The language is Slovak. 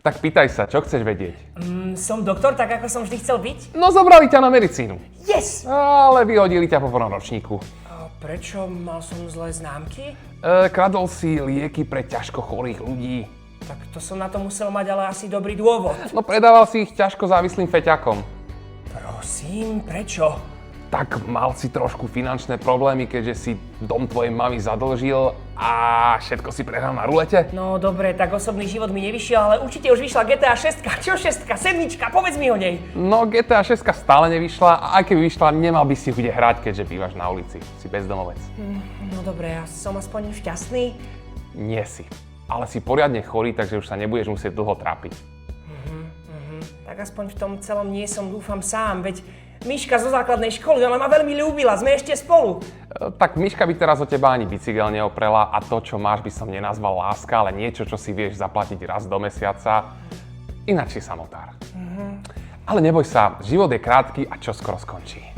Tak pýtaj sa, čo chceš vedieť? Som doktor, tak ako som vždy chcel byť? No zobrali ťa na medicínu. Yes! Ale vyhodili ťa po prvom ročníku. A prečo? Mal som zlé známky? Kradol si lieky pre ťažko chorých ľudí. Tak to som na to musel mať ale asi dobrý dôvod. No predával si ich ťažko závislým feťakom. Prosím, prečo? Tak mal si trošku finančné problémy, keďže si dom tvojej mamy zadlžil a všetko si prehral na rulete? No dobre, tak osobný život mi nevyšiel, ale určite už vyšla GTA 6. Čo 6? 7? Povedz mi o nej. No GTA 6 stále nevyšla a aj keby vyšla, nemal by si ju kde hrať, keďže bývaš na ulici. Si bezdomovec. No dobre, ja som aspoň šťastný. Nie si. Ale si poriadne chorý, takže už sa nebudeš musieť dlho trápiť. Tak aspoň v tom celom nie som, dúfam, sám, veď Miška zo základnej školy, ona ma veľmi ľúbila, sme ešte spolu. Tak Miška by teraz o teba ani bicykel neoprela a to, čo máš, by som nenazval láska, ale niečo, čo si vieš zaplatiť raz do mesiaca. Ináč si samotár. Ale neboj sa, život je krátky a čoskoro skončí.